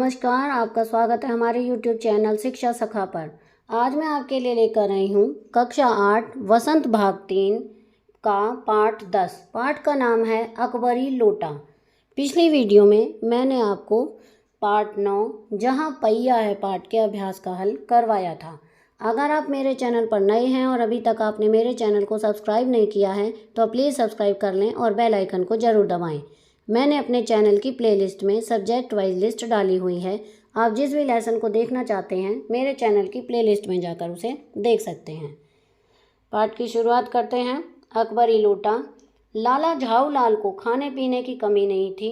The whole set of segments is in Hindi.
नमस्कार, आपका स्वागत है हमारे YouTube चैनल शिक्षा सखा पर। आज मैं आपके लिए लेकर आई हूँ कक्षा 8 वसंत भाग 3 का पाठ 10। पाठ का नाम है अकबरी लोटा। पिछली वीडियो में मैंने आपको पाठ 9 जहाँ पहिया है पाठ के अभ्यास का हल करवाया था। अगर आप मेरे चैनल पर नए हैं और अभी तक आपने मेरे चैनल को सब्सक्राइब नहीं किया है तो प्लीज़ सब्सक्राइब कर लें और बेल आइकन को ज़रूर दबाएं। मैंने अपने चैनल की प्लेलिस्ट में सब्जेक्ट वाइज लिस्ट डाली हुई है। आप जिस भी लेसन को देखना चाहते हैं मेरे चैनल की प्लेलिस्ट में जाकर उसे देख सकते हैं। पाठ की शुरुआत करते हैं। अकबरी लोटा। लाला झाऊलाल को खाने पीने की कमी नहीं थी।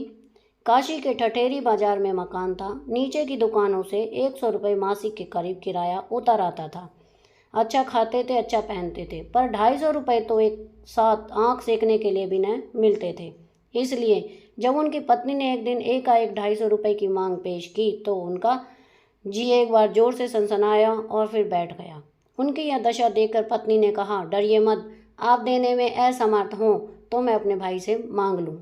काशी के ठठेरी बाजार में मकान था। नीचे की दुकानों से 100 रुपये मासिक के करीब किराया उतर आता था। अच्छा खाते थे, अच्छा पहनते थे, पर 250 रुपये तो एक साथ आँख सेकने के लिए भी न मिलते थे। इसलिए जब उनकी पत्नी ने एक दिन एकाएक 250 रुपये की मांग पेश की तो उनका जी एक बार जोर से सनसनाया और फिर बैठ गया। उनकी यह दशा देखकर पत्नी ने कहा, डरिए मत, आप देने में असमर्थ हों तो मैं अपने भाई से मांग लूं।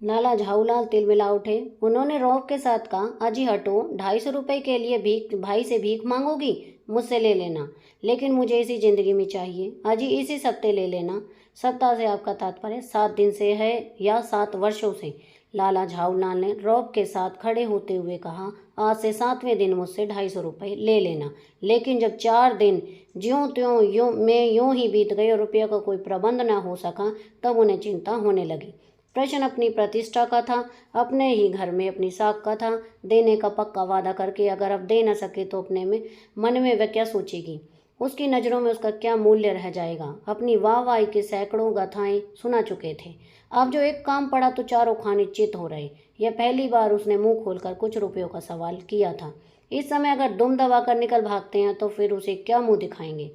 लाला झाऊलाल तिलमिला उठे। उन्होंने रौब के साथ कहा, अजी हटो, 250 रुपये के लिए भाई से भीख मांगोगी? मुझसे ले लेना, लेकिन मुझे इसी जिंदगी में चाहिए। अजी इसी सप्ते ले लेना। सप्ताह से आपका तात्पर्य 7 दिन से है या 7 वर्षों से? लाला झाऊलाल ने रौब के साथ खड़े होते हुए कहा, आज से 7वें दिन मुझसे 250 रुपये ले लेना। लेकिन जब 4 दिन ज्यों त्यों यूं ही बीत गए और रुपये का कोई प्रबंध न हो सका तब उन्हें चिंता होने लगी। प्रश्न अपनी प्रतिष्ठा का था, अपने ही घर में अपनी साख का था। देने का पक्का वादा करके अगर अब दे न सके तो अपने में मन में वह क्या सोचेगी? उसकी नज़रों में उसका क्या मूल्य रह जाएगा? अपनी वाहवाही के सैकड़ों गाथाएं सुना चुके थे। अब जो एक काम पड़ा तो चारों खाने चित हो रहे। यह पहली बार उसने मुंह खोलकर कुछ रुपयों का सवाल किया था। इस समय अगर दुम दबा कर निकल भागते हैं तो फिर उसे क्या मुंह दिखाएंगे?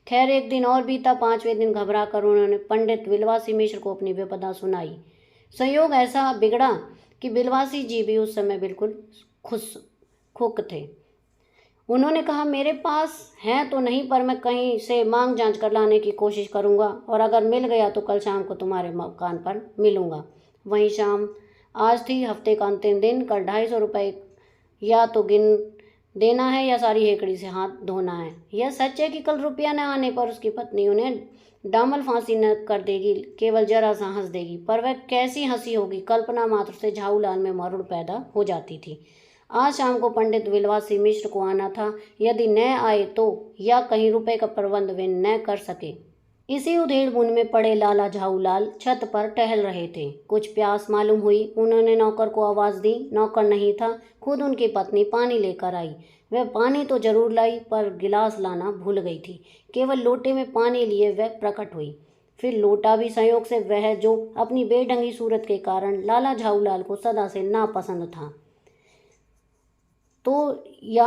खैर, एक दिन और बीता। 5वें दिन घबरा कर उन्होंने पंडित विलवासी मिश्र को अपनी विपदा सुनाई। संयोग ऐसा बिगड़ा कि बिलवासी जी भी उस समय बिल्कुल खुश थे। उन्होंने कहा, मेरे पास हैं तो नहीं, पर मैं कहीं से मांग जांच कर लाने की कोशिश करूंगा और अगर मिल गया तो कल शाम को तुम्हारे मकान पर मिलूंगा। वहीं शाम आज थी, हफ्ते का अंतिम दिन। कल 250 रुपये या तो गिन देना है या सारी हेकड़ी से हाथ धोना है। यह सच है कि कल रुपया न आने पर उसकी पत्नी उन्हें डामल फांसी न कर देगी, केवल जरा सा हंस देगी। पर वह कैसी हंसी होगी! कल्पना मात्र से झाऊलाल में मरुड़ पैदा हो जाती थी। आज शाम को पंडित विलवासी मिश्र को आना था। यदि न आए तो, या कहीं रुपए का प्रबंध वे न कर सके। इसी उधेड़ बुन में पड़े लाला झाऊलाल छत पर टहल रहे थे। कुछ प्यास मालूम हुई। उन्होंने नौकर को आवाज़ दी। नौकर नहीं था, खुद उनकी पत्नी पानी लेकर आई। वह पानी तो जरूर लाई पर गिलास लाना भूल गई थी। केवल लोटे में पानी लिए वह प्रकट हुई। फिर लोटा भी संयोग से वह जो अपनी बेढंगी सूरत के कारण लाला झाऊलाल को सदा से नापसंद था। तो या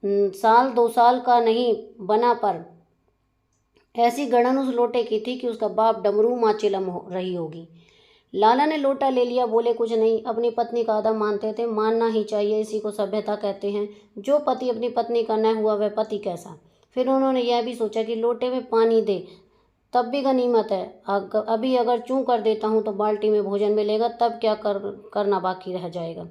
साल 2 साल का नहीं बना, पर ऐसी गड़न उस लोटे की थी कि उसका बाप डमरू माँ चिलम रही होगी। लाला ने लोटा ले लिया, बोले कुछ नहीं। अपनी पत्नी का अदब मानते थे, मानना ही चाहिए, इसी को सभ्यता कहते हैं। जो पति अपनी पत्नी का न हुआ वह पति कैसा? फिर उन्होंने यह भी सोचा कि लोटे में पानी दे तब भी गनीमत है। अभी अगर चूं कर देता हूँ तो बाल्टी में भोजन मिलेगा, तब क्या करना बाकी रह जाएगा।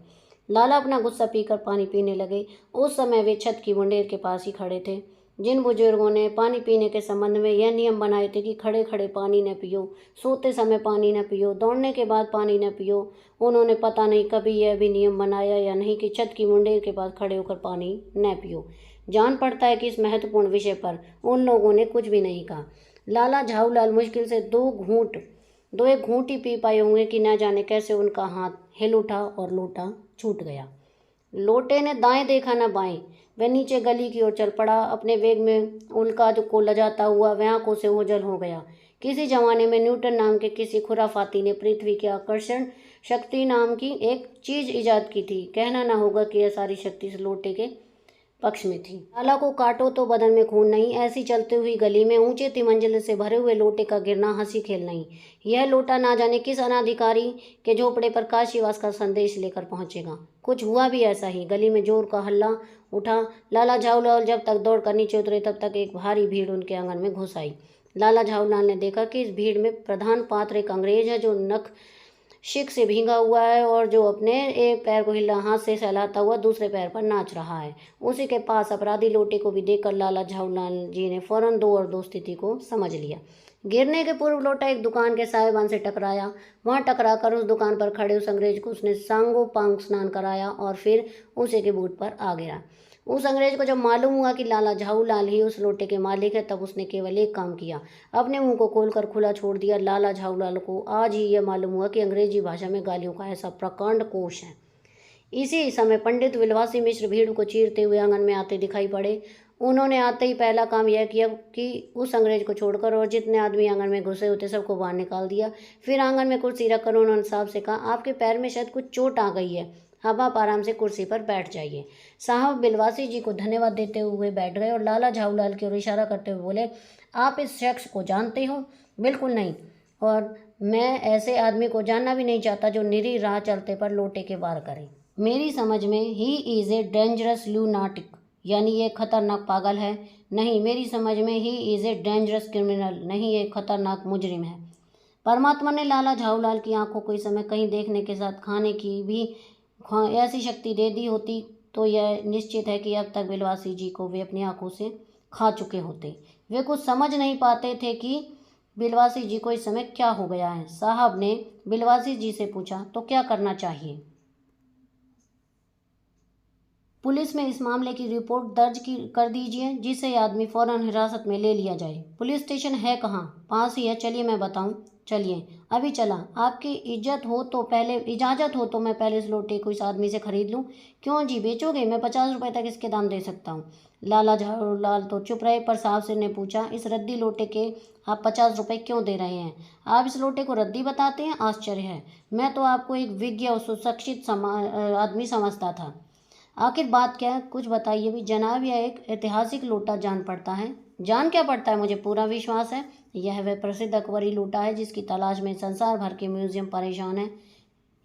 लाला अपना गुस्सा पीकर पानी पीने लगे। उस समय वे छत की मुंडेर के पास ही खड़े थे। जिन बुजुर्गों ने पानी पीने के संबंध में यह नियम बनाए थे कि खड़े खड़े पानी न पियो, सोते समय पानी न पियो, दौड़ने के बाद पानी न पियो, उन्होंने पता नहीं कभी यह भी नियम बनाया या नहीं कि छत की मुंडेर के पास खड़े होकर पानी न पियो। जान पड़ता है कि इस महत्वपूर्ण विषय पर उन लोगों ने कुछ भी नहीं कहा। लाला झाऊलाल मुश्किल से दो एक घूंट ही पी पाए होंगे कि न जाने कैसे उनका हाथ हिल उठा और लोटा छूट गया। लोटे ने दाएं देखा न बाएं। वह नीचे गली की ओर चल पड़ा। अपने वेग में उल्का को लजाता हुआ वह आंखों से ओझल हो गया। किसी जमाने में न्यूटन नाम के किसी खुराफाती ने पृथ्वी की आकर्षण शक्ति नाम की एक चीज इजाद की थी। कहना ना होगा कि यह सारी शक्ति इस लोटे के पक्ष में थी। लाला को काटो तो बदन में खून नहीं। ऐसी चलती हुई गली में ऊंचे तिमंजिले से भरे हुए लोटे का गिरना हंसी खेल नहीं। यह लोटा ना जाने किस अनाधिकारी के झोपड़े पर काशीवास का संदेश लेकर पहुंचेगा। कुछ हुआ भी ऐसा ही। गली में जोर का हल्ला उठा। लाला झाऊलाल जब तक दौड़ कर नीचे उतरे तब तक एक भारी भीड़ उनके आंगन में घुस आई। लाला झाऊलाल ने देखा कि इस भीड़ में प्रधान पात्र एक अंग्रेज है जो शिक से भींगा हुआ है और जो अपने एक पैर को हिला हाथ से सहलाता हुआ दूसरे पैर पर नाच रहा है। उसी के पास अपराधी लोटे को भी देखकर लाला झाऊलाल जी ने फौरन दो और दो स्थिति को समझ लिया। गिरने के पूर्व लोटा एक दुकान के साहिबान से टकराया। वहां टकराकर उस दुकान पर खड़े उस अंग्रेज को उसने सांगो पांग स्नान कराया और फिर उसी के बूट पर आ गिरा। उस अंग्रेज को जब मालूम हुआ कि लाला झाऊलाल ही उस लोटे के मालिक है, तब उसने केवल एक काम किया, अपने मुंह को खोलकर खुला छोड़ दिया। लाला झाऊलाल को आज ही यह मालूम हुआ कि अंग्रेजी भाषा में गालियों का ऐसा प्रकांड कोश है। इसी समय पंडित विलवासी मिश्र भीड़ को चीरते हुए आंगन में आते दिखाई पड़े। उन्होंने आते ही पहला काम यह किया कि उस अंग्रेज को छोड़कर और जितने आदमी आंगन में घुसे होते सबको बाहर निकाल दिया। फिर आंगन में कुर्सी रखकर उन्होंने साहब से कहा, आपके पैर में शायद कुछ चोट आ गई है, अब आप आराम से कुर्सी पर बैठ जाइए। साहब बिलवासी जी को धन्यवाद देते हुए बैठ गए और लाला झाऊलाल की ओर इशारा करते हुए बोले, आप इस शख्स को जानते हो? बिल्कुल नहीं, और मैं ऐसे आदमी को जानना भी नहीं चाहता जो निरी राह चलते पर लोटे के वार करे। मेरी समझ में he is a dangerous lunatic, यानी ये खतरनाक पागल है। नहीं, मेरी समझ में he is a dangerous criminal, नहीं ये खतरनाक मुजरिम है। परमात्मा ने लाला झाऊलाल की आंखों को इस समय कहीं देखने के साथ खाने की भी ऐसी शक्ति दे दी होती तो यह निश्चित है कि अब तक बिलवासी जी को वे अपनी आंखों से खा चुके होते। वे कुछ समझ नहीं पाते थे कि बिलवासी जी को इस समय क्या हो गया है। साहब ने बिलवासी जी से पूछा, तो क्या करना चाहिए? पुलिस में इस मामले की रिपोर्ट दर्ज कर दीजिए, जिससे आदमी फौरन हिरासत में ले लिया जाए। पुलिस स्टेशन है कहाँ? पास ही है, चलिए मैं बताऊं। चलिए, अभी चला। आपकी इजाज़त हो तो मैं पहले इस लोटे को इस आदमी से खरीद लूं। क्यों जी, बेचोगे? मैं 50 रुपये तक इसके दाम दे सकता हूँ। लाला झाऊलाल तो चुप रहे, पर साहब से ने पूछा, इस रद्दी लोटे के आप 50 रुपये क्यों दे रहे हैं? आप इस लोटे को रद्दी बताते हैं? आश्चर्य है, मैं तो आपको एक विज्ञ और सुशिक्षित आदमी समझता था। आखिर बात क्या है, कुछ बताइए भी जनाब। यह एक ऐतिहासिक लोटा जान पड़ता है। जान क्या पड़ता है, मुझे पूरा विश्वास है यह वह प्रसिद्ध अकबरी लोटा है जिसकी तलाश में संसार भर के म्यूजियम परेशान है।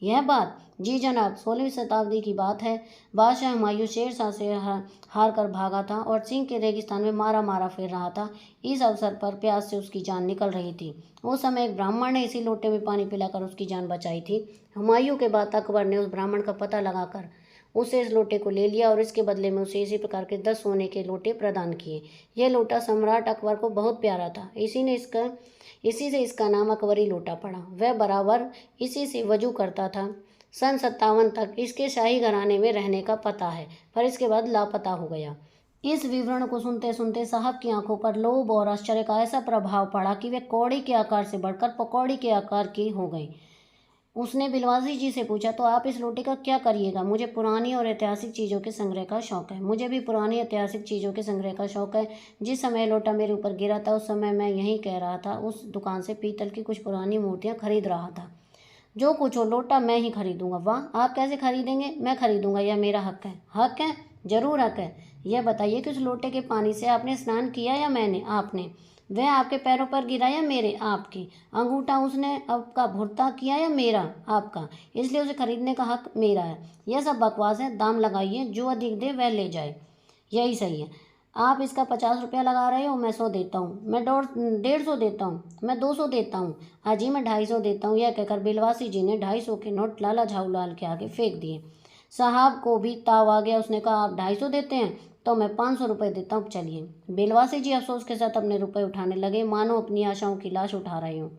यह बात? जी जनाब, 16वीं शताब्दी की बात है। बादशाह हुमायूं शेरशाह से हार कर भागा था और सिंध के रेगिस्तान में मारा मारा फिर रहा था। इस अवसर पर प्यास से उसकी जान निकल रही थी। उस समय एक ब्राह्मण ने इसी लोटे में पानी पिलाकर उसकी जान बचाई थी। हुमायूं के बाद अकबर ने उस ब्राह्मण का पता लगाकर उसे इस लोटे को ले लिया और इसके बदले में उसे इसी प्रकार के 10 सोने के लोटे प्रदान किए। यह लोटा सम्राट अकबर को बहुत प्यारा था, इसी से इसका नाम अकबरी लोटा पड़ा। वह बराबर इसी से वजू करता था। सन 57 तक इसके शाही घराने में रहने का पता है, पर इसके बाद लापता हो गया। इस विवरण को सुनते सुनते साहब की आंखों पर लोभ और आश्चर्य का ऐसा प्रभाव पड़ा कि वे कौड़ी के आकार से बढ़कर पकौड़ी के आकार की हो गई। उसने बिलवासी जी से पूछा, तो आप इस लोटे का क्या करिएगा? मुझे पुरानी और ऐतिहासिक चीज़ों के संग्रह का शौक है। मुझे भी पुरानी ऐतिहासिक चीज़ों के संग्रह का शौक है। जिस समय लोटा मेरे ऊपर गिरा था उस समय मैं यही कह रहा था, उस दुकान से पीतल की कुछ पुरानी मूर्तियाँ खरीद रहा था। जो कुछ हो, लोटा मैं ही खरीदूंगा। वाह, आप कैसे खरीदेंगे? मैं खरीदूंगा, यह मेरा हक है। हक है? जरूर हक है। यह बताइए कि उस लोटे के पानी से आपने स्नान किया या मैंने? आपने। वह आपके पैरों पर गिरा या मेरे? आपके। अंगूठा उसने आपका भुरता किया या मेरा? आपका। इसलिए उसे खरीदने का हक मेरा है। यह सब बकवास है, दाम लगाइए, जो अधिक दे वह ले जाए। यही सही है। आप इसका 50 रुपया लगा रहे हो, मैं 100 देता हूँ। मैं 150 देता हूँ। मैं 200 देता हूँ। अजी मैं 250 देता हूँ। यह कहकर बिलवासी जी ने 250 के नोट लाला झाऊलाल के आगे फेंक दिए। साहब को भी ताव आ गया। उसने कहा, आप 250 देते हैं तो मैं 500 रुपये देता हूँ, चलिए। बिलवासी जी अफसोस के साथ अपने रुपए उठाने लगे, मानो अपनी आशाओं की लाश उठा रहे हों।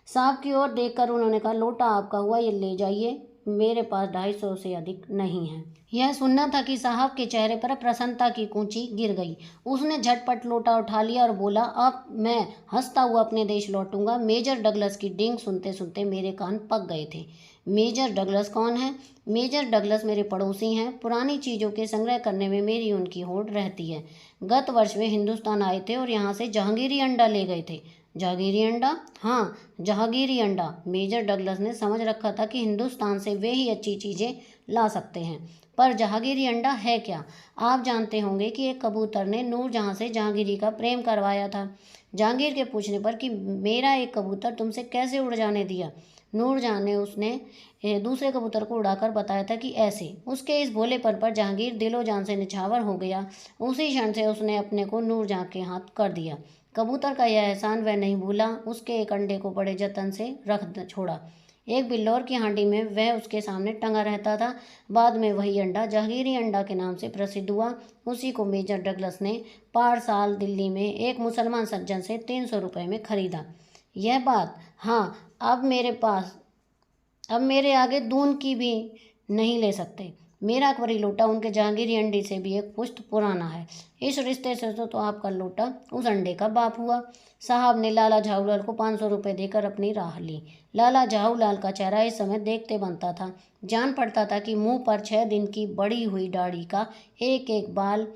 साहब की ओर देखकर उन्होंने कहा, लोटा आपका हुआ, ये ले जाइए, मेरे पास 250 से अधिक नहीं है। यह सुनना था कि साहब के चेहरे पर प्रसन्नता की कूंची गिर गई। उसने झटपट लोटा उठा लिया और बोला, अब मैं हंसता हुआ अपने देश लौटूंगा। मेजर डगलस की डिंग सुनते सुनते मेरे कान पक गए थे। मेजर डगलस कौन है? मेजर डगलस मेरे पड़ोसी हैं। पुरानी चीज़ों के संग्रह करने में मेरी उनकी होड़ रहती है। गत वर्ष वे हिंदुस्तान आए थे और यहाँ से जहांगीरी अंडा ले गए थे। जहांगीरी अंडा? हाँ, जहांगीरी अंडा। मेजर डगलस ने समझ रखा था कि हिंदुस्तान से वे ही अच्छी चीज़ें ला सकते हैं, पर जहांगीरी अंडा है क्या? आप जानते होंगे कि एक कबूतर ने नूरजहां से जहांगीरी का प्रेम करवाया था। जहांगीर के पूछने पर कि मेरा एक कबूतर तुमसे कैसे उड़ जाने दिया, नूरजहां ने उसने दूसरे कबूतर को उड़ाकर बताया था कि ऐसे। उसके इस भोलेपन पर जहांगीर दिलो जान से निछावर हो गया। उसी क्षण से उसने अपने को नूरजहां के हाथ कर दिया। कबूतर का यह एहसान वह नहीं भूला। उसके एक अंडे को बड़े जतन से रख छोड़ा। एक बिल्लौर की हांडी में वह उसके सामने टंगा रहता था। बाद में वही अंडा जहांगीरी अंडा के नाम से प्रसिद्ध हुआ। उसी को मेजर डगलस ने पारसाल दिल्ली में एक मुसलमान सज्जन से 300 रुपये में खरीदा। यह बात, हाँ, अब मेरे आगे दून की भी नहीं ले सकते। मेरा अकबरी लोटा उनके जहांगीरी अंडे से भी एक पुश्त पुराना है। इस रिश्ते से तो आपका लोटा उस अंडे का बाप हुआ। साहब ने लाला झाऊलाल को 500 रुपये देकर अपनी राह ली। लाला झाऊलाल का चेहरा इस समय देखते बनता था। जान पड़ता था कि मुंह पर 6 दिन की बड़ी हुई दाढ़ी का एक एक बाल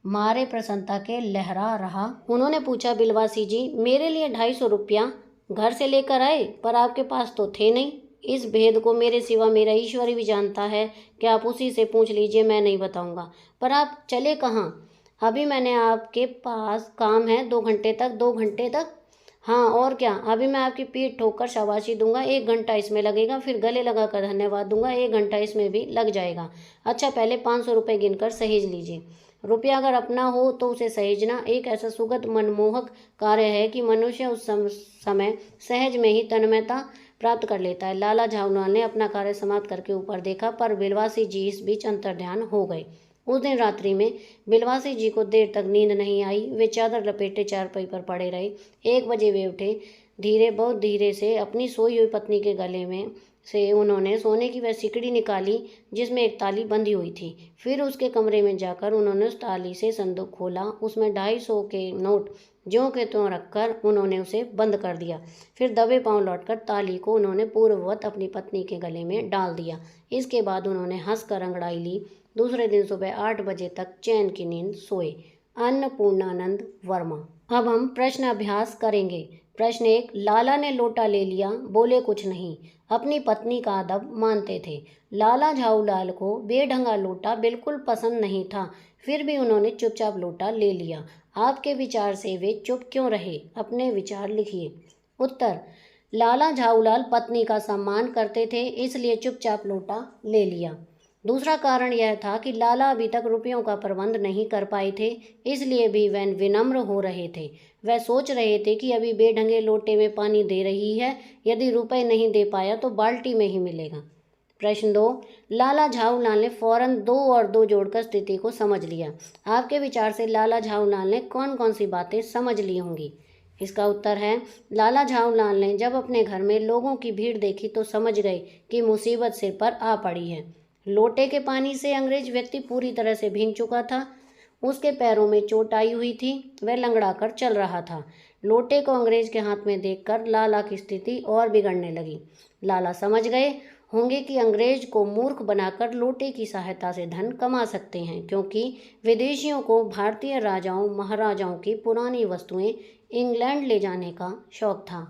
मारे प्रसन्नता के लहरा रहा। उन्होंने पूछा, बिलवासी जी, मेरे लिए 250 रुपया घर से लेकर आए, पर आपके पास तो थे नहीं। इस भेद को मेरे सिवा मेरा ईश्वर भी जानता है कि आप उसी से पूछ लीजिए, मैं नहीं बताऊंगा। पर आप चले कहाँ? अभी मैंने आपके पास काम है, 2 घंटे तक। 2 घंटे तक? हाँ, और क्या। अभी मैं आपकी पीठ ठोक कर शाबाशी दूंगा, 1 घंटा इसमें लगेगा, फिर गले लगाकर धन्यवाद दूंगा, 1 घंटा इसमें भी लग जाएगा। अच्छा, पहले 500 रुपये गिनकर सहेज लीजिए। रुपया अगर अपना हो तो उसे सहेजना एक ऐसा सुगत मनमोहक कार्य है कि मनुष्य उस समय सहज में ही तन्मयता प्राप्त कर लेता है। लाला झाऊलाल ने अपना कार्य समाप्त करके ऊपर देखा, पर बिलवासी जी इस बीच अंतर्ध्यान हो गए। उस दिन रात्रि में बिलवासी जी को देर तक नींद नहीं आई। वे चादर लपेटे चारपाई पर पड़े रहे। 1 बजे वे उठे। बहुत धीरे से अपनी सोई हुई पत्नी के गले में से उन्होंने सोने की वह सिकड़ी निकाली जिसमें एक ताली बंधी हुई थी। फिर उसके कमरे में जाकर उन्होंने उस ताली से संदूक खोला। उसमें 250 के नोट ज्यों के त्यों रखकर उन्होंने उसे बंद कर दिया। फिर दबे पांव लौटकर ताली को उन्होंने पूर्ववत अपनी पत्नी के गले में डाल दिया। इसके बाद उन्होंने हंसकर अंगड़ाई ली। दूसरे दिन सुबह 8 बजे तक चैन की नींद सोए। अन्नपूर्णानंद वर्मा। अब हम प्रश्न अभ्यास करेंगे। प्रश्न 1, लाला ने लोटा ले लिया, बोले कुछ नहीं, अपनी पत्नी का अदब मानते थे। लाला झाऊलाल को बेढंगा लोटा बिल्कुल पसंद नहीं था, फिर भी उन्होंने चुपचाप लोटा ले लिया। आपके विचार से वे चुप क्यों रहे? अपने विचार लिखिए। उत्तर, लाला झाऊलाल पत्नी का सम्मान करते थे, इसलिए चुपचाप लोटा ले लिया। दूसरा कारण यह था कि लाला अभी तक रुपयों का प्रबंध नहीं कर पाए थे, इसलिए भी वह विनम्र हो रहे थे। वह सोच रहे थे कि अभी बेढंगे लोटे में पानी दे रही है, यदि रुपए नहीं दे पाया तो बाल्टी में ही मिलेगा। प्रश्न 2, लाला झाऊलाल ने फौरन 2 और 2 जोड़कर स्थिति को समझ लिया। आपके विचार से लाला झाऊलाल ने कौन कौन सी बातें समझ ली होंगी? इसका उत्तर है, लाला झाऊलाल ने जब अपने घर में लोगों की भीड़ देखी तो समझ गए कि मुसीबत सिर पर आ पड़ी है। लोटे के पानी से अंग्रेज व्यक्ति पूरी तरह से भीग चुका था। उसके पैरों में चोट आई हुई थी, वह लंगड़ा कर चल रहा था। लोटे को अंग्रेज के हाथ में देखकर लाला की स्थिति और बिगड़ने लगी। लाला समझ गए होंगे कि अंग्रेज को मूर्ख बनाकर लोटे की सहायता से धन कमा सकते हैं, क्योंकि विदेशियों को भारतीय राजाओं महाराजाओं की पुरानी वस्तुएं इंग्लैंड ले जाने का शौक था।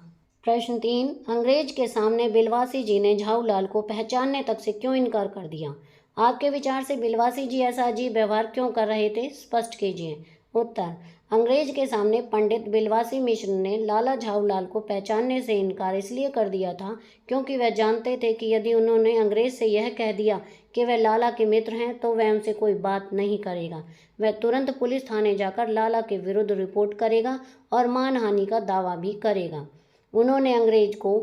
प्रश्न 3, अंग्रेज के सामने बिलवासी जी ने झाऊलाल को पहचानने तक से क्यों इनकार कर दिया? आपके विचार से बिलवासी जी ऐसा अजीब व्यवहार क्यों कर रहे थे? स्पष्ट कीजिए। उत्तर, अंग्रेज के सामने पंडित बिलवासी मिश्र ने लाला झाऊलाल को पहचानने से इनकार इसलिए कर दिया था क्योंकि वह जानते थे कि यदि उन्होंने अंग्रेज से यह कह दिया कि वह लाला के मित्र हैं तो वह उनसे कोई बात नहीं करेगा। वह तुरंत पुलिस थाने जाकर लाला के विरुद्ध रिपोर्ट करेगा और मानहानि का दावा भी करेगा। उन्होंने अंग्रेज को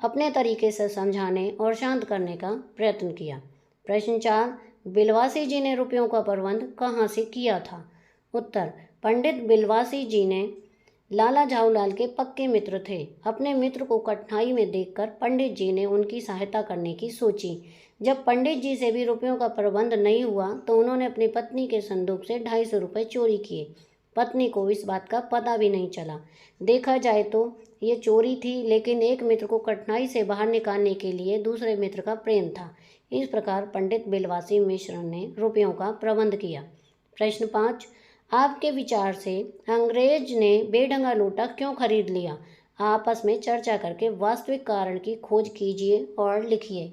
अपने तरीके से समझाने और शांत करने का प्रयत्न किया। प्रश्न 4, बिलवासी जी ने रुपयों का प्रबंध कहाँ से किया था? उत्तर, पंडित बिलवासी जी ने लाला झाऊलाल के पक्के मित्र थे। अपने मित्र को कठिनाई में देखकर पंडित जी ने उनकी सहायता करने की सोची। जब पंडित जी से भी रुपयों का प्रबंध नहीं हुआ तो उन्होंने अपनी पत्नी के संदूक से 250 रुपये चोरी किए। पत्नी को इस बात का पता भी नहीं चला। देखा जाए तो ये चोरी थी, लेकिन एक मित्र को कठिनाई से बाहर निकालने के लिए दूसरे मित्र का प्रेम था। इस प्रकार पंडित बिलवासी मिश्र ने रुपयों का प्रबंध किया। प्रश्न 5, आपके विचार से अंग्रेज ने बेढंगा लोटा क्यों खरीद लिया? आपस में चर्चा करके वास्तविक कारण की खोज कीजिए और लिखिए।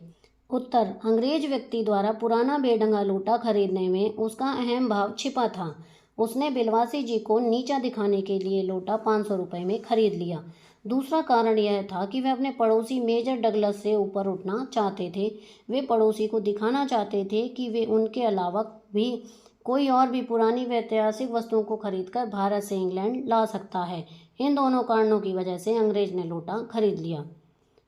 उत्तर, अंग्रेज व्यक्ति द्वारा पुराना बेढंगा लोटा खरीदने में उसका अहम भाव छिपा था। उसने बिलवासी जी को नीचा दिखाने के लिए लोटा 500 रुपये में खरीद लिया। दूसरा कारण यह था कि वे अपने पड़ोसी मेजर डगलस से ऊपर उठना चाहते थे। वे पड़ोसी को दिखाना चाहते थे कि वे उनके अलावा भी कोई और भी पुरानी व ऐतिहासिक वस्तुओं को खरीदकर भारत से इंग्लैंड ला सकता है। इन दोनों कारणों की वजह से अंग्रेज ने लोटा खरीद लिया।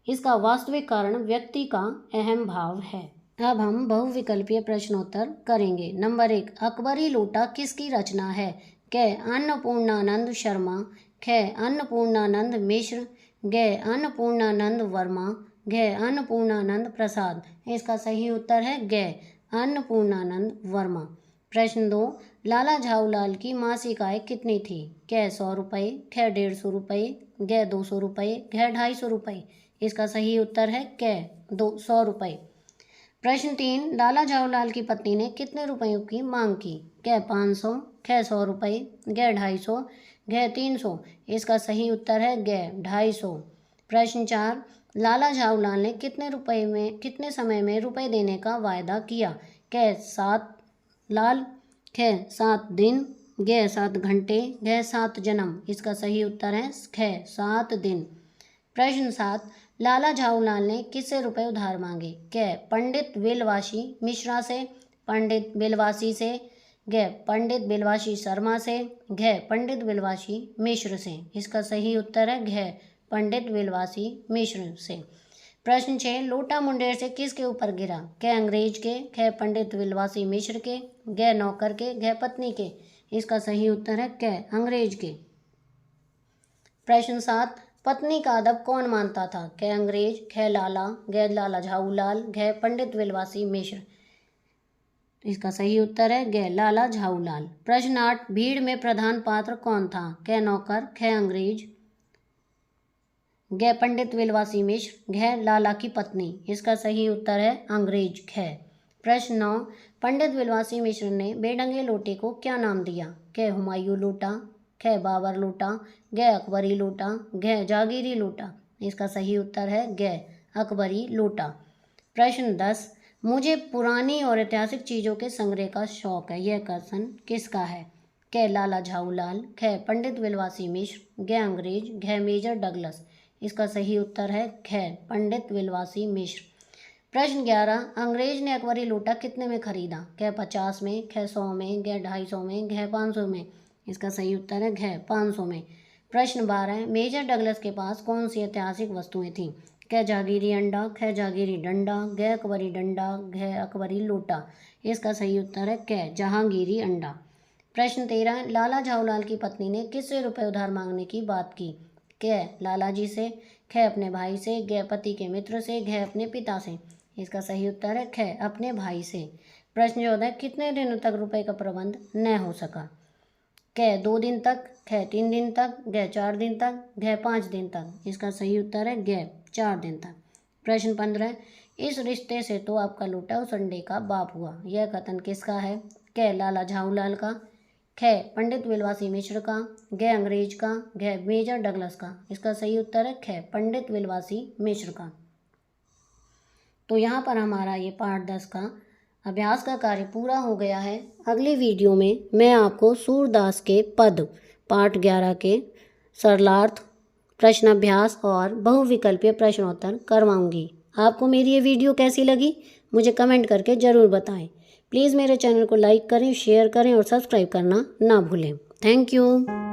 इसका वास्तविक कारण व्यक्ति का अहम भाव है। अब हम बहुविकल्पीय प्रश्नोत्तर करेंगे। नंबर 1, अकबरी लोटा किसकी रचना है? क अन्नपूर्णानंद शर्मा, ख अन्नपूर्णानंद मिश्र, ग अन्नपूर्णानंद वर्मा, घ अन्नपूर्णानंद प्रसाद। इसका सही उत्तर है ग अन्नपूर्णानंद वर्मा। प्रश्न 2, लाला झाऊलाल की मासिक आय कितनी थी? क 100 रुपये, ख 150 रुपये, ग 200 रुपये, घ 250 रुपये। इसका सही उत्तर है क 100 रुपये। प्रश्न 3, लाला झाऊलाल की पत्नी ने कितने रुपयों की मांग की? क 500, ख 100 रुपये, ग 250, घ 300। इसका सही उत्तर है ग 250। प्रश्न 4, लाला झाऊलाल ने कितने समय में रुपए देने का वायदा किया? क 7 लाल, ख 7 दिन, ग 7 घंटे, घ 7 जन्म। इसका सही उत्तर है ख 7 दिन। प्रश्न 7, लाला झाऊलाल ने किससे रुपए उधार मांगे? क पंडित बिलवासी मिश्रा से, पंडित बिलवासी से, ग पंडित बिलवासी शर्मा से, घ पंडित बिलवासी मिश्र से। इसका सही उत्तर है घ पंडित बिलवासी मिश्र से। प्रश्न 6, लोटा मुंडेर से किसके ऊपर गिरा? क अंग्रेज के, ख पंडित बिलवासी मिश्र के, ग नौकर के, घ पत्नी के। इसका सही उत्तर है क अंग्रेज के। प्रश्न 7, पत्नी का अदब कौन मानता था? क अंग्रेज, ख लाला, ग लाला झाऊलाल, घ पंडित बिलवासी मिश्र। इसका सही उत्तर है ग लाला झाऊलाल। प्रश्न 8, भीड़ में प्रधान पात्र कौन था? क नौकर, ख अंग्रेज, ग पंडित बिलवासी मिश्र, घ लाला की पत्नी। इसका सही उत्तर है अंग्रेज ख। प्रश्न 9, पंडित बिलवासी मिश्र ने बेढंगे लोटे को क्या नाम दिया? क हुमायूं लोटा, ख बाबर लोटा, ग अकबरी लोटा, घ जागीरी लोटा। इसका सही उत्तर है ग अकबरी लोटा। प्रश्न 10, मुझे पुरानी और ऐतिहासिक चीज़ों के संग्रह का शौक है, यह कथन किसका है? क लाला झाऊलाल, ख पंडित बिलवासी मिश्र, ग अंग्रेज, घ मेजर डगलस। इसका सही उत्तर है ख पंडित बिलवासी मिश्र। प्रश्न 11, अंग्रेज ने अकबरी लोटा कितने में खरीदा? क 50 में, ख 100 में, घ 250 में, घ 500 में। इसका सही उत्तर है घ 500 में। प्रश्न 12, मेजर डगलस के पास कौन सी ऐतिहासिक वस्तुएं थीं? क जागीरी अंडा, ख जागीरी डंडा, घ अकबरी डंडा, घ अकबरी लोटा। इसका सही उत्तर है क जहांगीरी अंडा। प्रश्न 13, लाला झाऊलाल की पत्नी ने किससे रुपए उधार मांगने की बात की? क लाला जी से, ख अपने भाई से, ग पति के मित्र से, घ अपने पिता से। इसका सही उत्तर है ख अपने भाई से। प्रश्न 14, कितने दिनों तक रुपए का प्रबंध न हो सका? क 2 दिन तक, ख 3 दिन तक, घ 4 दिन तक, घ 5 दिन तक। इसका सही उत्तर है घ 4 दिन तक। प्रश्न 15, इस रिश्ते से तो आपका लोटा उस अंडे का बाप हुआ, यह कथन किसका है? क लाला झाऊलाल का, ख पंडित बिलवासी मिश्र का, घ अंग्रेज का, घ मेजर डगलस का। इसका सही उत्तर है ख पंडित बिलवासी मिश्र का। तो यहाँ पर हमारा ये पाठ 10 का अभ्यास का कार्य पूरा हो गया है। अगली वीडियो में मैं आपको सूरदास के पद पाठ 11 के सरलार्थ, प्रश्न अभ्यास और बहुविकल्पीय प्रश्नोत्तर करवाऊंगी। आपको मेरी ये वीडियो कैसी लगी मुझे कमेंट करके ज़रूर बताएं। प्लीज़ मेरे चैनल को लाइक करें, शेयर करें और सब्सक्राइब करना ना भूलें। Thank you.